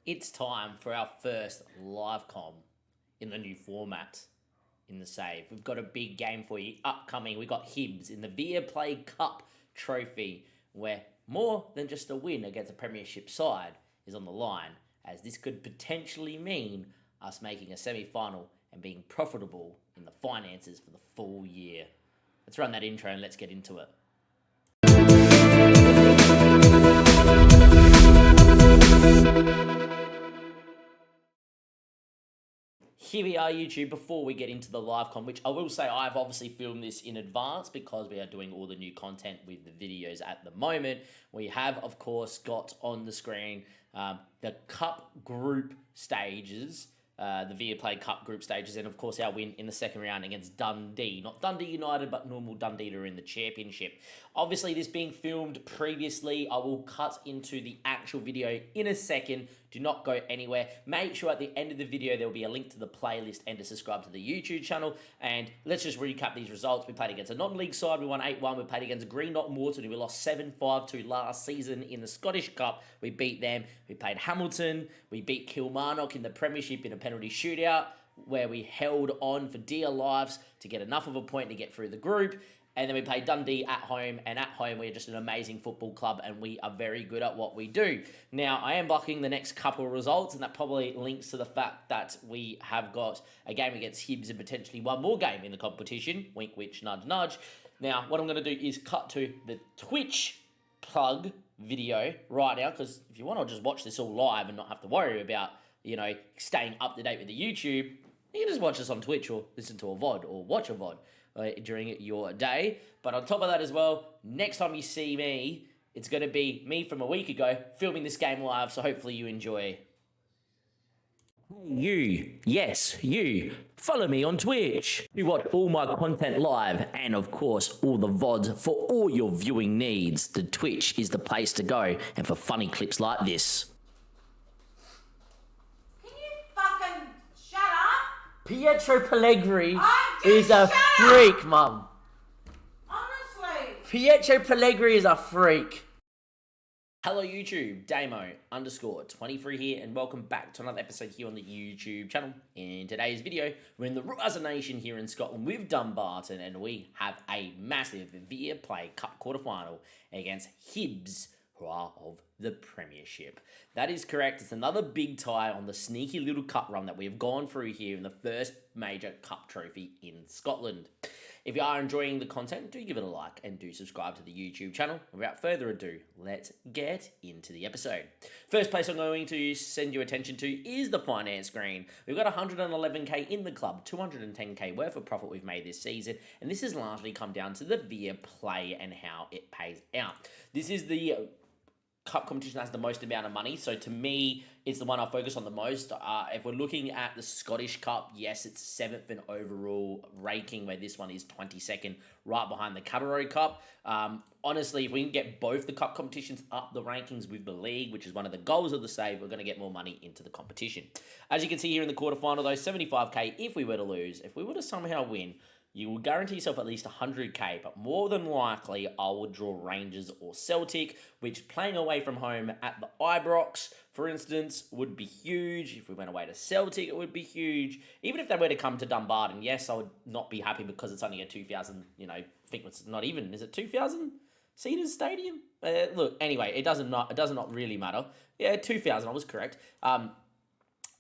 It's time for our first live com in the new format in the save. We've got a big game for you upcoming. We've got Hibs in the Viaplay Cup trophy, where more than just a win against a premiership side is on the line, as this could potentially mean us making a semi-final and being profitable in the finances for the full year. Let's run that intro and let's get into it. Here we are, YouTube, before we get into the live com, which I will say I've obviously filmed this in advance because we are doing all the new content with the videos at the moment. We have, of course, got on the screen the Cup group stages, the Viaplay Cup group stages, and of course our win in the second round against Dundee. Not Dundee United, but normal Dundee that are in the championship. Obviously, this being filmed previously, I will cut into the actual video in a second. Do not go anywhere. Make sure at the end of the video there will be a link to the playlist and to subscribe to the YouTube channel. And let's just recap these results. We played against a non-league side. We won 8-1. We played against Greenock Morton, who we lost 7-5 to last season in the Scottish Cup. We beat them. We played Hamilton. We beat Kilmarnock in the Premiership in a penalty shootout, where we held on for dear lives to get enough of a point to get through the group. And then we played Dundee at home, and at home we're just an amazing football club, and we are very good at what we do. Now, I am blocking the next couple of results, and that probably links to the fact that we have got a game against Hibs and potentially one more game in the competition. Wink, wink, nudge, nudge. Now, what I'm going to do is cut to the Twitch plug video right now, because if you want to just watch this all live and not have to worry about, staying up to date with the YouTube, you can just watch this on Twitch or listen to a VOD or watch a VOD during your day. But on top of that as well, next time you see me, it's going to be me from a week ago filming this game live, so hopefully you enjoy. You, yes, you, follow me on Twitch. You watch all my content live and, of course, all the VODs for all your viewing needs. The Twitch is the place to go, and for funny clips like this. Pietro Pellegrini is a freak, Mum. Honestly. Pietro Pellegrini is a freak. Hello, YouTube. Damo_23 here, and welcome back to another episode here on the YouTube channel. In today's video, we're in the Rugger Nation here in Scotland with Dumbarton, and we have a massive Viaplay Cup quarterfinal against Hibs, who are of the Premiership. That is correct. It's another big tie on the sneaky little cup run that we have gone through here in the first major cup trophy in Scotland. If you are enjoying the content, do give it a like and do subscribe to the YouTube channel. Without further ado, let's get into the episode. First place I'm going to send your attention to is the finance screen. We've got 111k in the club, 210k worth of profit we've made this season, and this has largely come down to the Viaplay and how it pays out. This is the cup competition that has the most amount of money, so to me it's the one I focus on the most. If we're looking at the Scottish Cup, yes, it's 7th in overall ranking, where this one is 22nd, right behind the Cabaret Cup. Honestly, if we can get both the cup competitions up the rankings with the league, which is one of the goals of the save, we're going to get more money into the competition. As you can see here in the quarterfinal, though, 75k if we were to lose. If we were to somehow win, you will guarantee yourself at least 100k, but more than likely I would draw Rangers or Celtic, which playing away from home at the Ibrox, for instance, would be huge. If we went away to Celtic, it would be huge. Even if they were to come to Dumbarton, yes, I would not be happy because it's only a 2,000, I think it's not even, is it 2,000 seaters stadium? Look, anyway, it does not really matter. Yeah, 2,000, I was correct.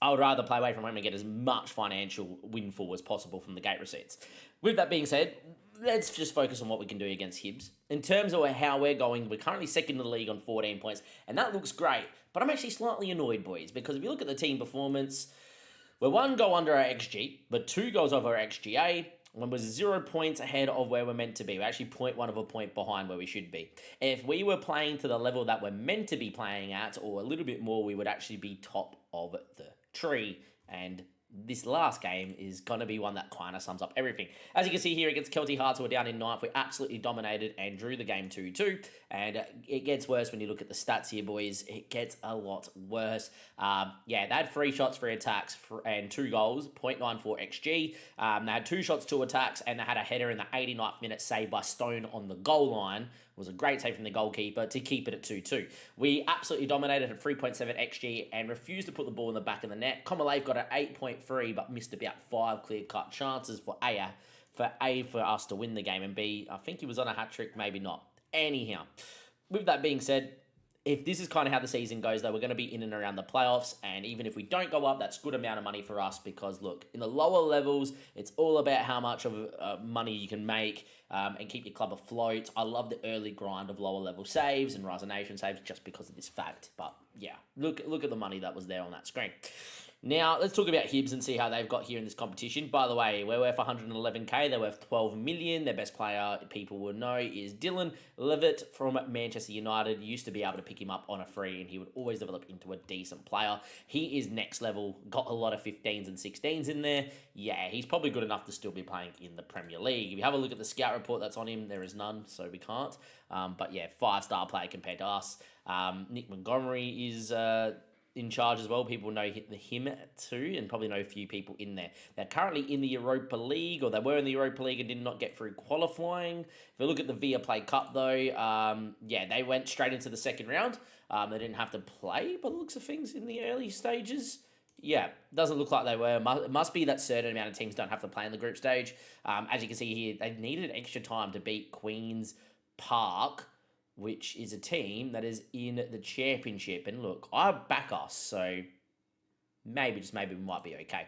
I would rather play away from home and get as much financial windfall as possible from the gate receipts. With that being said, let's just focus on what we can do against Hibs. In terms of how we're going, we're currently second in the league on 14 points, and that looks great. But I'm actually slightly annoyed, boys, because if you look at the team performance, we're 1 goal under our XG, but 2 goals over our XGA, and we're 0 points ahead of where we're meant to be. We're actually 0.1 of a point behind where we should be. And if we were playing to the level that we're meant to be playing at, or a little bit more, we would actually be top of the tree. And this last game is going to be one that kind of sums up everything. As you can see here against Kelty Hearts, who are down in 9th, we absolutely dominated and drew the game 2-2. And it gets worse when you look at the stats here, boys. It gets a lot worse. They had 3 shots, 3 attacks, and 2 goals, 0.94 XG. They had 2 shots, 2 attacks, and they had a header in the 89th minute saved by Stone on the goal line, was a great save from the goalkeeper to keep it at 2-2. We absolutely dominated at 3.7 XG and refused to put the ball in the back of the net. Commonwealth got an 8.3 but missed about 5 clear-cut chances for us to win the game, and B, I think he was on a hat-trick, maybe not. Anyhow, with that being said, if this is kind of how the season goes, though, we're going to be in and around the playoffs, and even if we don't go up, that's a good amount of money for us because, look, in the lower levels, it's all about how much of money you can make and keep your club afloat. I love the early grind of lower level saves and Rise of Nation saves just because of this fact. But, yeah, look at the money that was there on that screen. Now, let's talk about Hibs and see how they've got here in this competition. By the way, we're worth 111k. They're worth 12 million. Their best player, people will know, is Dylan Levitt from Manchester United. Used to be able to pick him up on a free, and he would always develop into a decent player. He is next level. Got a lot of 15s and 16s in there. Yeah, he's probably good enough to still be playing in the Premier League. If you have a look at the scout report that's on him, there is none, so we can't. But yeah, 5-star player compared to us. Nick Montgomery is in charge as well. People know him too, and probably know a few people in there. They're currently in the Europa League, or they were in the Europa League and did not get through qualifying. If you look at the Viaplay Cup though, yeah, they went straight into the second round. They didn't have to play by the looks of things in the early stages. Yeah, doesn't look like they were. It must be that certain amount of teams don't have to play in the group stage. As you can see here, they needed extra time to beat Queen's Park, which is a team that is in the championship. And look, I back us, so maybe we might be okay.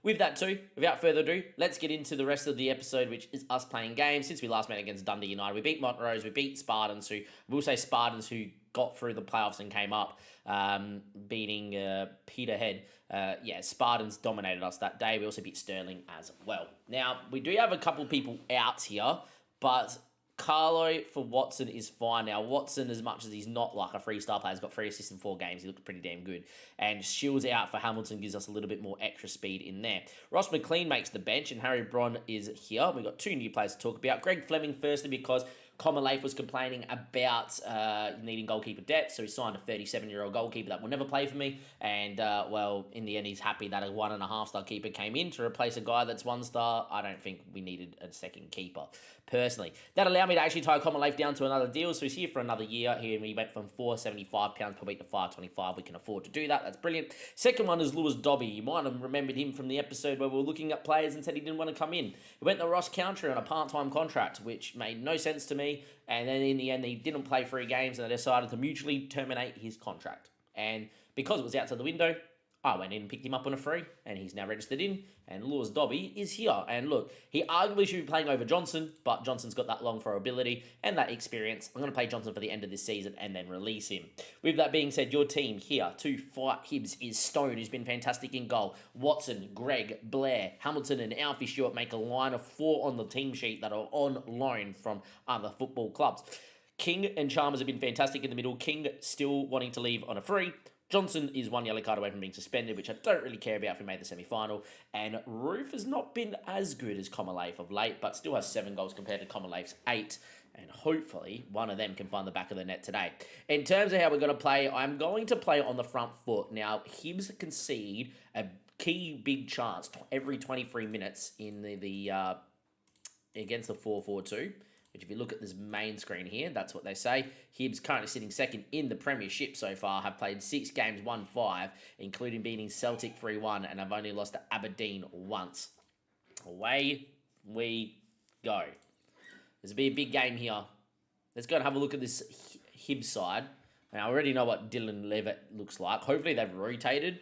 With that too, without further ado, let's get into the rest of the episode, which is us playing games. Since we last met against Dundee United, we beat Montrose, we beat Spartans, who got through the playoffs and came up, beating Peterhead. Yeah, Spartans dominated us that day. We also beat Sterling as well. Now, we do have a couple people out here, but Carlo for Watson is fine. Now, Watson, as much as he's not like a 3-star player, has got 3 assists in 4 games. He looks pretty damn good. And Shields out for Hamilton gives us a little bit more extra speed in there. Ross McLean makes the bench, and Harry Bron is here. We've got 2 new players to talk about. Greg Fleming, firstly, because Common Leif was complaining about needing goalkeeper depth, so he signed a 37-year-old goalkeeper that will never play for me. And, well, in the end, he's happy that a 1.5-star keeper came in to replace a guy that's 1-star. I don't think we needed a second keeper, personally. That allowed me to actually tie Common Leif down to another deal, so he's here for another year. Here we went from £475 per week to £525. We can afford to do that. That's brilliant. Second one is Lewis Dobby. You might have remembered him from the episode where we were looking at players and said he didn't want to come in. He went to Ross County on a part-time contract, which made no sense to me. And then in the end, he didn't play 3 games, and they decided to mutually terminate his contract. And because it was outside the window, I went in and picked him up on a free, and he's now registered in, and Lewis Dobby is here. And look, he arguably should be playing over Johnson, but Johnson's got that long throw ability and that experience. I'm going to play Johnson for the end of this season and then release him. With that being said, your team here to fight Hibs is Stone, who's been fantastic in goal. Watson, Greg, Blair, Hamilton, and Alfie Stewart make a line of 4 on the team sheet that are on loan from other football clubs. King and Chalmers have been fantastic in the middle. King still wanting to leave on a free. Johnson is 1 yellow card away from being suspended, which I don't really care about if we made the semi-final. And Roof has not been as good as Common Leif of late, but still has 7 goals compared to Common Leif's 8. And hopefully one of them can find the back of the net today. In terms of how we're going to play, I'm going to play on the front foot. Now, Hibs concede a key big chance every 23 minutes in the against the 4-4-2. Which if you look at this main screen here, that's what they say. Hibs currently sitting second in the Premiership so far, have played 6 games, won 5, including beating Celtic 3-1, and have only lost to Aberdeen once. Away we go. There's be a big game here. Let's go and have a look at this Hibs side. Now, I already know what Dylan Levitt looks like. Hopefully they've rotated.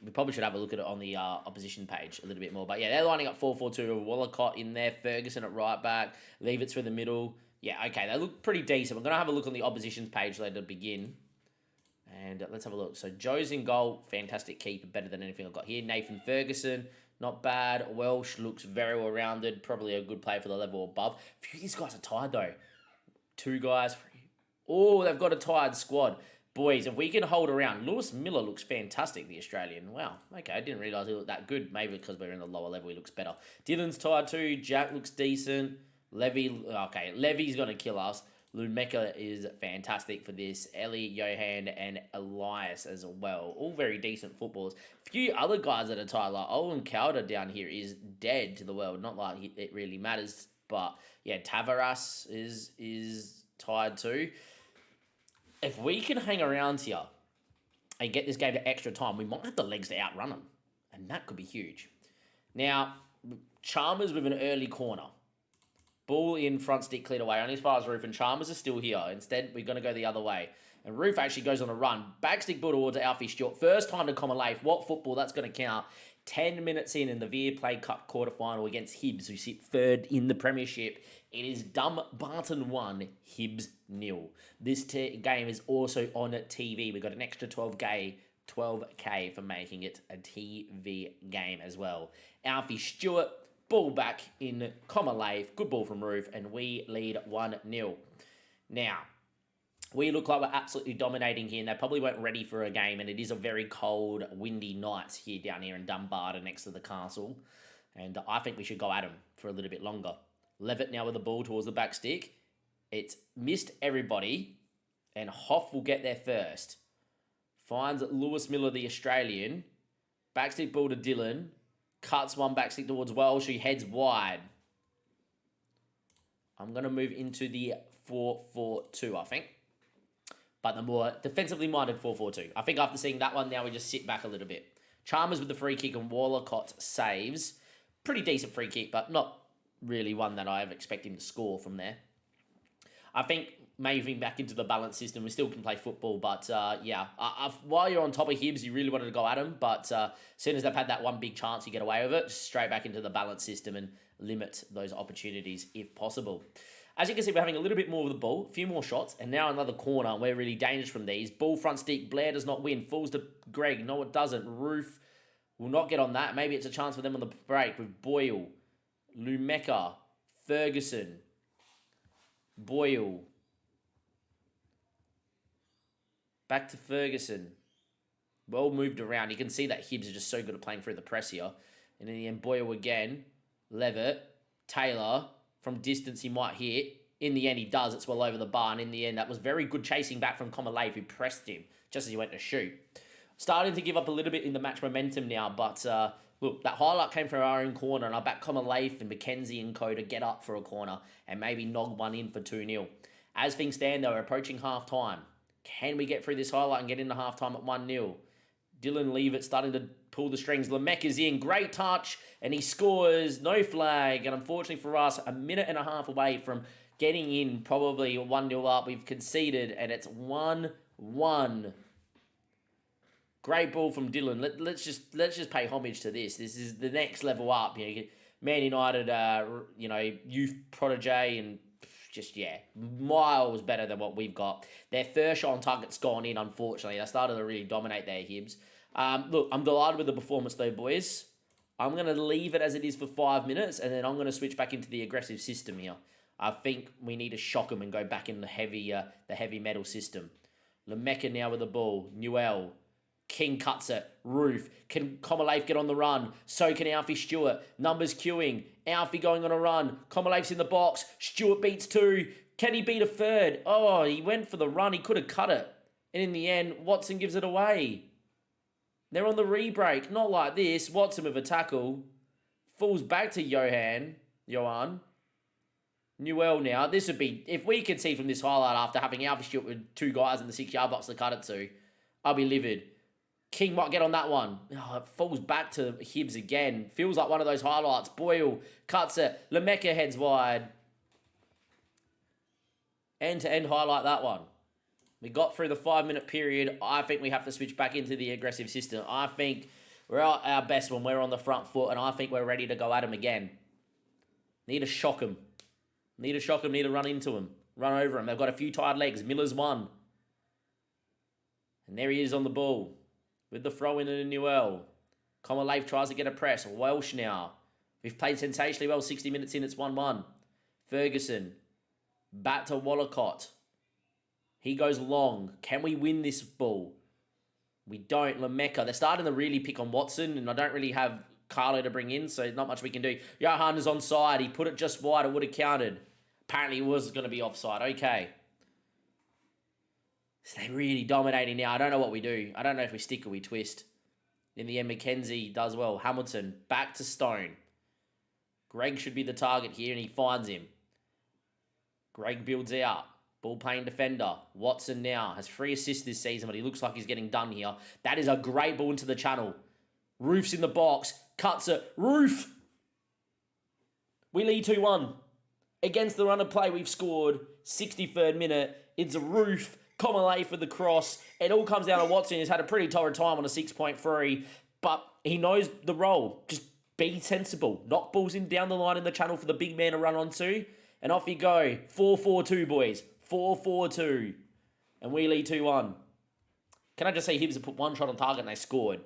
We probably should have a look at it on the opposition page a little bit more. But yeah, they're lining up 4-4-2 with Wallacott in there, Ferguson at right back, Levitt through the middle. Yeah, okay, they look pretty decent. We're going to have a look on the opposition's page later to begin. And let's have a look. So Joe's in goal, fantastic keeper, better than anything I've got here. Nathan Ferguson, not bad. Welsh looks very well-rounded, probably a good player for the level above. A few of these guys are tired though. 2 guys. Oh, they've got a tired squad. Boys, if we can hold around, Lewis Miller looks fantastic, the Australian. Wow, okay, I didn't realise he looked that good. Maybe because we're in the lower level, he looks better. Dylan's tired too. Jack looks decent. Levy's going to kill us. Lumeka is fantastic for this. Ellie, Johan, and Elias as well. All very decent footballers. A few other guys that are tired, like Owen Calder down here is dead to the world. Not like it really matters But yeah, Tavares is tired too. If we can hang around here and get this game to extra time, we might have the legs to outrun them, and that could be huge. Now, Chalmers with an early corner. Ball in, front stick cleared away, only as far as Roof, and Chalmers are still here. Instead, we're going to go the other way. And Roof actually goes on a run. Backstick ball towards Alfie Stewart. First time to Common Leif. What football? That's going to count. 10 minutes in the Viaplay Cup quarterfinal against Hibs, who sit third in the Premiership. It is Dumbarton 1, Hibs 0. This game is also on TV. We got an extra 12K for making it a TV game as well. Alfie Stewart, ball back in Common Leif. Good ball from Roof, and we lead 1-0. Now, we look like we're absolutely dominating here, and they probably weren't ready for a game, and it is a very cold, windy night here down here in Dumbarton next to the castle. And I think we should go at them for a little bit longer. Levitt now with the ball towards the back stick. It's missed everybody, and Hoff will get there first. Finds Lewis Miller, the Australian. Backstick ball to Dylan. Cuts one backstick towards Welsh. He heads wide. I'm going to move into the 4-4-2, I think. But the more defensively minded 4-4-2. I think after seeing that one, now we just sit back a little bit. Chalmers with the free kick and Walcott saves. Pretty decent free kick, but not really one that I expect him to score from there. I think moving back into the balance system, we still can play football, but while you're on top of Hibs, you really wanted to go at them, but as soon as they've had that one big chance, you get away with it, just straight back into the balance system and limit those opportunities if possible. As you can see, we're having a little bit more of the ball, a few more shots, and now another corner, and we're really dangerous from these. Ball front stick, Blair does not win, falls to Greg, no it doesn't, Roof will not get on that, maybe it's a chance for them on the break with Boyle, Lumeka, Ferguson, Boyle, back to Ferguson. Well moved around. You can see that Hibs are just so good at playing through the press here. And in the end, Boyle again. Levitt. Taylor. From distance, he might hit. In the end, he does. It's well over the bar. And in the end, that was very good chasing back from Common Leif, who pressed him just as he went to shoot. Starting to give up a little bit in the match momentum now. But look, that highlight came from our own corner. And I back Common Leif and McKenzie and co to get up for a corner. And maybe nog one in for 2-0. As things stand, though, we're approaching half-time. Can we get through this highlight and get into half-time at 1-0? Dylan Leavitt starting to pull the strings. Lemec is in. Great touch. And he scores. No flag. And unfortunately for us, a minute and a half away from getting in, probably 1-0 up. We've conceded, and it's 1-1. Great ball from Dylan. Let's just pay homage to this. This is the next level up. Man United, youth protege and just, miles better than what we've got. Their first shot on target's gone in, unfortunately. They started to really dominate their Hibs. Look, I'm delighted with the performance, though, boys. I'm going to leave it as it is for 5 minutes, and then I'm going to switch back into the aggressive system here. I think we need to shock them and go back in the heavy metal system. Lemecca now with the ball. Newell. King cuts it. Roof. Can Common Leif get on the run? So can Alfie Stewart. Numbers queuing. Alfie going on a run. Common Leif's in the box. Stewart beats 2. Can he beat a third? Oh, he went for the run. He could have cut it. And in the end, Watson gives it away. They're on the re-break. Not like this. Watson with a tackle. Falls back to Johan. Newell now. This would be... If we could see from this highlight after having Alfie Stewart with 2 guys in the 6-yard box to cut it to, I'll be livid. King might get on that one. Oh, it falls back to Hibs again. Feels like one of those highlights. Boyle cuts it. Lemecca heads wide. End-to-end highlight that one. We got through the 5-minute period. I think we have to switch back into the aggressive system. I think we're at our best when we're on the front foot, and I think we're ready to go at them again. Need to shock them. Need to run into them. Run over them. They've got a few tired legs. Miller's one. And there he is on the ball. With the throw in and Newell. Common Leif tries to get a press. Welsh now. We've played sensationally well. 60 minutes in, it's 1-1. Ferguson. Back to Walcott. He goes long. Can we win this ball? We don't. Lemecca. They're starting to really pick on Watson, and I don't really have Carlo to bring in, so not much we can do. Johan is onside. He put it just wide. It would have counted. Apparently, it was going to be offside. Okay. So they're really dominating now. I don't know what we do. I don't know if we stick or we twist. In the end, McKenzie does well. Hamilton, back to Stone. Greg should be the target here, and he finds him. Greg builds out. Ball playing defender. Watson now has 3 assists this season, but he looks like he's getting done here. That is a great ball into the channel. Roof's in the box. Cuts it. Roof! We lead 2-1. Against the run of play, we've scored. 63rd minute. It's a Roof. Comalay for the cross. It all comes down to Watson. He's had a pretty torrid time on a 6.3, but he knows the role. Just be sensible. Knock balls in down the line in the channel for the big man to run onto. And off you go. 4-4-2, boys. 4-4-2. And we lead 2-1. Can I just say Hibs have put 1 shot on target and they scored.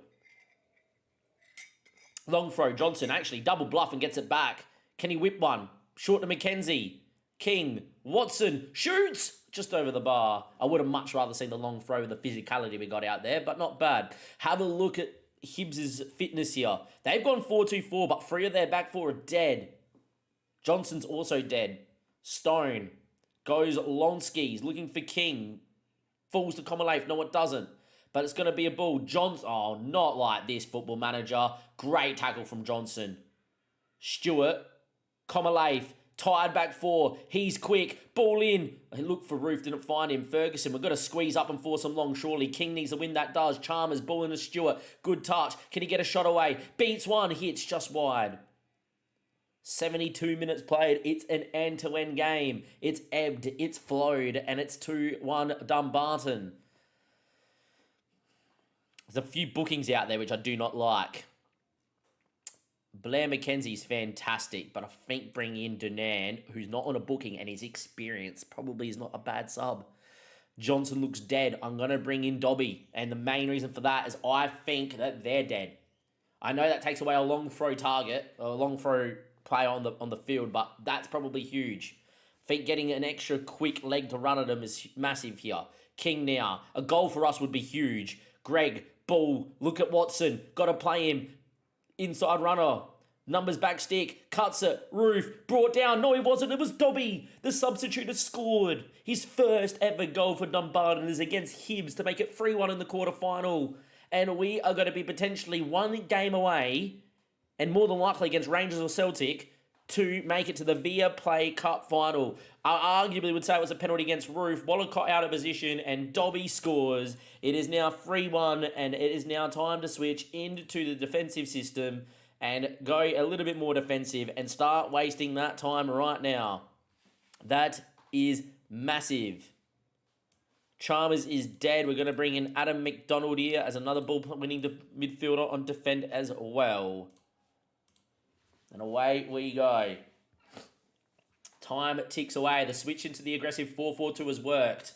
Long throw. Johnson actually double bluff and gets it back. Can he whip one? Short to McKenzie. King. Watson. Shoots! Just over the bar. I would have much rather seen the long throw and the physicality we got out there, but not bad. Have a look at Hibs' fitness here. They've gone 4-2-4, but 3 of their back 4 are dead. Johnson's also dead. Stone goes long skis, looking for King. Falls to Comalay. No, it doesn't. But it's going to be a ball. Oh, not like this, Football Manager. Great tackle from Johnson. Stewart. Comalay. Tired back 4. He's quick. Ball in. He looked for Roof. Didn't find him. Ferguson. We've got to squeeze up and force him long, surely. King needs a win. That does. Chalmers. Ball into Stewart. Good touch. Can he get a shot away? Beats one. Hits just wide. 72 minutes played. It's an end-to-end game. It's ebbed, it's flowed, and it's 2-1 Dumbarton. There's a few bookings out there which I do not like. Blair McKenzie's fantastic, but I think bringing in Dunan, who's not on a booking and his experience, probably is not a bad sub. Johnson looks dead. I'm going to bring in Dobby, and the main reason for that is I think that they're dead. I know that takes away a long throw target, a long throw player on the field, but that's probably huge. I think getting an extra quick leg to run at him is massive here. King now. A goal for us would be huge. Greg, ball. Look at Watson. Got to play him. Inside runner. Numbers back stick. Cuts it. Roof. Brought down. No, he wasn't. It was Dobby. The substitute has scored. His first ever goal for Dumbarton is against Hibs to make it 3-1 in the quarterfinal. And we are going to be potentially 1 game away, and more than likely against Rangers or Celtic, to make it to the Via Play Cup final. I arguably would say it was a penalty against Roof. Wallacott out of position, and Dobby scores. It is now 3-1, and it is now time to switch into the defensive system and go a little bit more defensive and start wasting that time right now. That is massive. Chalmers is dead. We're going to bring in Adam McDonald here as another ball-winning midfielder on defend as well. And away we go. Time ticks away. The switch into the aggressive 4-4-2 has worked.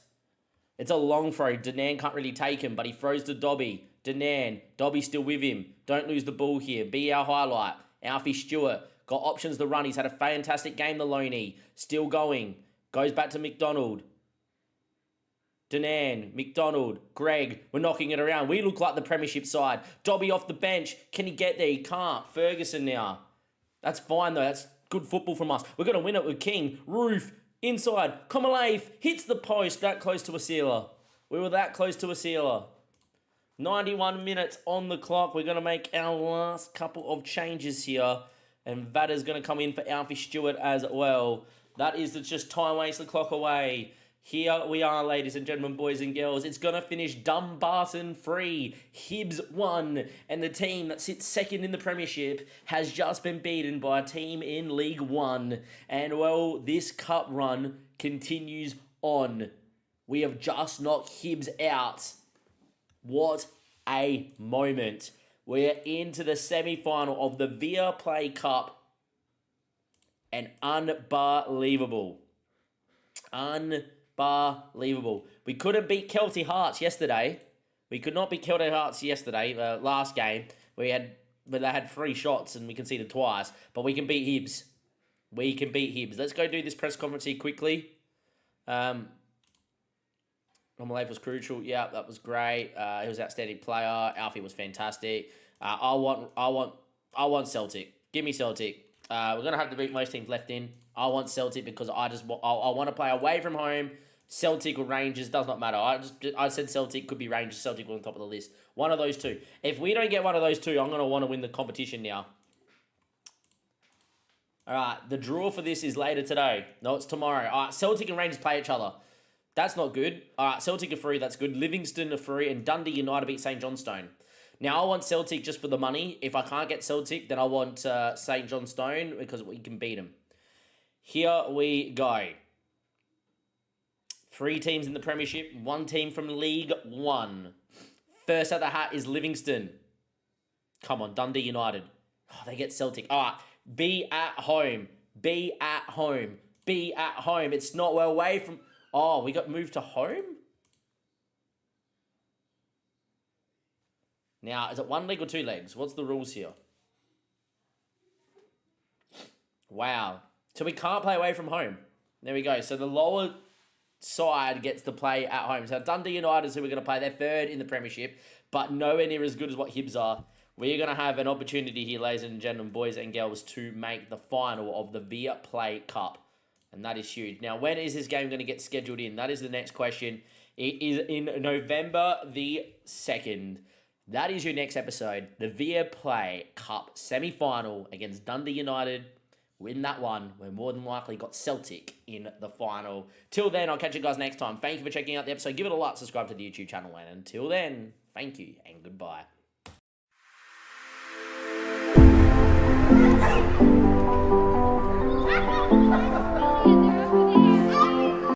It's a long throw. Danan can't really take him, but he throws to Dobby. Danan. Dobby still with him. Don't lose the ball here. Be our highlight. Alfie Stewart. Got options to run. He's had a fantastic game, the Loney. Still going. Goes back to McDonald. Danan, McDonald, Greg, we're knocking it around. We look like the premiership side. Dobby off the bench. Can he get there? He can't. Ferguson now. That's fine, though. That's good football from us. We're going to win it with King. Roof, inside. Comalay hits the post. That close to a sealer. We were that close to a sealer. 91 minutes on the clock. We're going to make our last couple of changes here. And Vada's going to come in for Alfie Stewart as well. That is to just time waste the clock away. Here we are, ladies and gentlemen, boys and girls. It's going to finish Dumbarton 3, Hibs 1. And the team that sits second in the Premiership has just been beaten by a team in League 1. And, well, this cup run continues on. We have just knocked Hibs out. What a moment. We're into the semi-final of the Via Play Cup. And unbelievable. Unbelievable. We couldn't beat Kelty Hearts yesterday. We could not beat Kelty Hearts yesterday, last game. But they had 3 shots and we conceded twice. But we can beat Hibs. We can beat Hibs. Let's go do this press conference here quickly. Life was crucial. Yeah, that was great. He was an outstanding player. Alfie was fantastic. I want Celtic. Give me Celtic. We're gonna have to beat most teams left in. I want Celtic because I want to play away from home. Celtic or Rangers does not matter. I said Celtic, could be Rangers. Celtic was on top of the list. One of those two. If we don't get one of those two, I'm gonna want to win the competition now. All right, the draw for this is later today. No, it's tomorrow. All right, Celtic and Rangers play each other. That's not good. All right, Celtic are free. That's good. Livingston are free, and Dundee United beat St Johnstone. Now I want Celtic just for the money. If I can't get Celtic, then I want St Johnstone because we can beat them. Here we go. 3 teams in the Premiership, 1 team from League One. First out the hat is Livingston. Come on, Dundee United. Oh, they get Celtic. All right, be at home. Be at home. Be at home. It's not well away from... Oh, we got moved to home? Now, is it 1 leg or 2 legs? What's the rules here? Wow. So we can't play away from home. There we go. So the lower side gets to play at home. So Dundee United is who we're going to play. They're third in the Premiership, but nowhere near as good as what Hibs are. We're going to have an opportunity here, ladies and gentlemen, boys and girls, to make the final of the Via Play Cup. And that is huge. Now, when is this game going to get scheduled in? That is the next question. It is in November the 2nd. That is your next episode. The Via Play Cup semi-final against Dundee United. Win that one. We're more than likely got Celtic in the final. Till then, I'll catch you guys next time. Thank you for checking out the episode. Give it a like, subscribe to the YouTube channel. And until then, thank you and goodbye.